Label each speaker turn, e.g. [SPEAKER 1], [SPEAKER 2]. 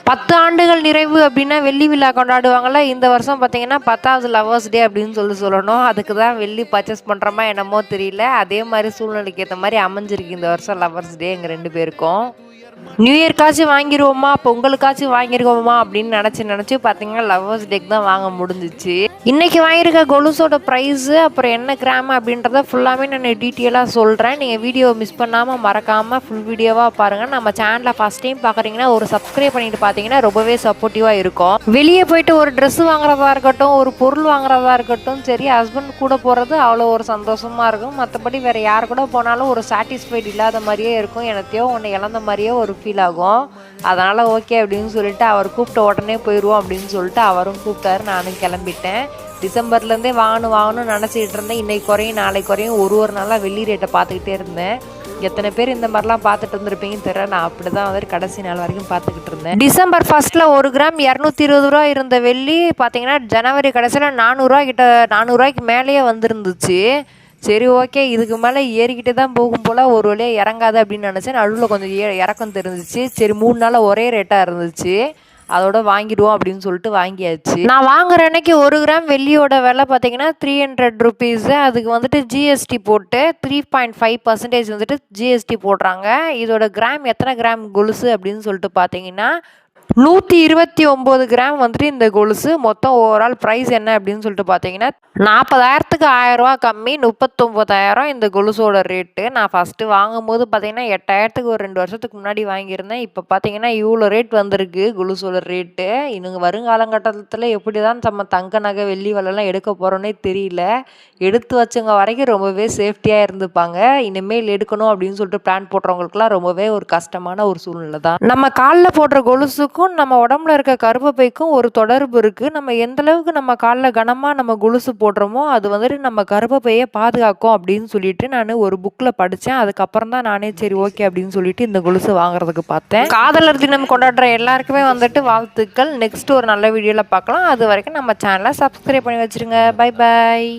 [SPEAKER 1] 10 ஆண்டுகள் நிறைவு அப்படின்னா வெள்ளி விழா கொண்டாடுவாங்கல்ல. இந்த வருஷம் பார்த்தீங்கன்னா 10வது லவ்வர்ஸ் டே அப்படின்னு சொல்லணும். அதுக்கு தான் வெள்ளி பர்ச்சேஸ் பண்ணுறோமா என்னமோ தெரியல. அதே மாதிரி சூழ்நிலைக்கு ஏற்ற மாதிரி அமைஞ்சிருக்கு இந்த வருஷம் லவ்வர்ஸ் டே எங்கள் 2 பேருக்கும். நியூ இயர்க்காச்சும் வாங்கிடுவோமா, பொங்கலுக்காச்சும் வாங்கிடுவோமா அப்படின்னு நினச்சி பார்த்தீங்கன்னா லவ்வர்ஸ் டேக்கு தான் வாங்க முடிஞ்சிச்சு. இன்றைக்கி வாங்கியிருக்க கொலுசோட ப்ரைஸு அப்புறம் என்ன கிராம் அப்படின்றத ஃபுல்லாகவே நான் டீட்டெயிலாக சொல்கிறேன். நீங்கள் வீடியோ மிஸ் பண்ணாமல் மறக்காமல் ஃபுல் வீடியோவாக பாருங்கள். நம்ம சேனலை ஃபஸ்ட் டைம் பார்க்குறீங்கன்னா ஒரு சப்ஸ்கிரைப் பண்ணிட்டு பார்த்தீங்கன்னா ரொம்பவே சப்போர்ட்டிவாக இருக்கும். வெளியே போயிட்டு ஒரு ட்ரெஸ் வாங்குறதா இருக்கட்டும், ஒரு பொருள் வாங்குறதா இருக்கட்டும், சரி ஹஸ்பண்ட் கூட போகிறது அவ்வளோ ஒரு சந்தோஷமாக இருக்கும். மற்றபடி வேறு யார் கூட போனாலும் ஒரு சாட்டிஸ்ஃபைடு இல்லாத மாதிரியே இருக்கும். எனத்தையோ ஒன்று இழந்த மாதிரியே ஒரு ஃபீல் ஆகும். அதனால் ஓகே அப்படின்னு சொல்லிட்டு அவர் கூப்பிட்ட உடனே போயிடுவோம் அப்படின்னு சொல்லிட்டு அவரும் கூப்பிட்டாரு. நானும் கிளம்பிட்டேன். டிசம்பர்லேருந்தே வாங்கணும்னு நினச்சிட்டு இருந்தேன். இன்றைக்கி குறையும் நாளைக்கு குறையும் ஒரு நாளாக வெள்ளி ரேட்டை பார்த்துக்கிட்டே இருந்தேன். எத்தனை பேர் இந்த மாதிரிலாம் பார்த்துட்டு இருந்திருப்பீங்கன்னு தெரியல. நான் அப்படி தான் வந்து கடைசி நாள் வரைக்கும் பார்த்துக்கிட்டு இருந்தேன். டிசம்பர் 1 1 கிராம் 220 ரூபா இருந்த வெள்ளி பார்த்தீங்கன்னா ஜனவரி கடைசியில் 400 மேலேயே வந்துருந்துச்சு. சரி ஓகே, இதுக்கு மேலே ஏறிக்கிட்டே தான் போகும் போல், ஒரு வழியாக இறங்காது அப்படின்னு நினச்சேன். நடுவில் கொஞ்சம் இறக்கம் தெரிஞ்சிச்சு. சரி 3 நாள் ஒரே ரேட்டாக இருந்துச்சு, அதோட வாங்கிடுவோம் அப்படின்னு சொல்லிட்டு வாங்கியாச்சு. நான் வாங்குற அன்னைக்கு 1 கிராம் வெள்ளியோட விலை பார்த்தீங்கன்னா 300 ருபீஸு. அதுக்கு வந்துட்டு ஜிஎஸ்டி போட்டு 3.5% வந்துட்டு ஜிஎஸ்டி போடுறாங்க. இதோட கிராம் எத்தனை கிராம் கொலுசு அப்படின்னு சொல்லிட்டு பார்த்தீங்கன்னா 129 கிராம் வந்துட்டு இந்த கொலுசு. மொத்தம் ஓவரால் ப்ரைஸ் என்ன அப்படின்னு சொல்லிட்டு பார்த்தீங்கன்னா 40,000க்கு 1000 ரூபா கம்மி, 39,000 இந்த கொலுசோட ரேட்டு. நான் ஃபஸ்ட்டு வாங்கும்போது பார்த்தீங்கன்னா 8,000க்கு ஒரு 2 வருஷத்துக்கு முன்னாடி வாங்கியிருந்தேன். இப்போ பார்த்தீங்கன்னா இவ்வளோ ரேட் வந்திருக்கு கொலுசோட ரேட்டு. இன்னும் வருங்காலங்கட்டத்தில் எப்படி தான் நம்ம தங்க நகை வெள்ளி விலைலாம் எடுக்க போகிறோன்னே தெரியல. எடுத்து வச்சவங்க வரைக்கும் ரொம்பவே சேஃப்டியாக இருந்துப்பாங்க. இனிமேல் எடுக்கணும் அப்படின்னு சொல்லிட்டு பிளான் போடுறவங்களுக்குலாம் ரொம்பவே ஒரு கஷ்டமான ஒரு சூழ்நிலை தான். நம்ம காலில் போடுற கொலுசுக்கும் நம்ம உடம்புல இருக்க கர்ப்பப்பைக்கும் ஒரு தொடர்பு இருக்குது. நம்ம எந்த அளவுக்கு நம்ம காலில் கனமாக நம்ம கொலுசு போடுறோமோ அது வந்துட்டு நம்ம கர்ப்பப்பையை பாதுகாக்கும் அப்படின்னு சொல்லிட்டு நான் ஒரு புக்கில் படித்தேன். அதுக்கப்புறம் தான் நானே சரி ஓகே அப்படின்னு சொல்லிட்டு இந்த கொலுசு வாங்குறதுக்கு பார்த்தேன். காதலர் தினம் கொண்டாடுற எல்லாருக்குமே வந்துட்டு வாழ்த்துக்கள். நெக்ஸ்ட் ஒரு நல்ல வீடியோவில் பார்க்கலாம். அது வரைக்கும் நம்ம சேனலை சப்ஸ்கிரைப் பண்ணி வச்சுருங்க. Bye bye.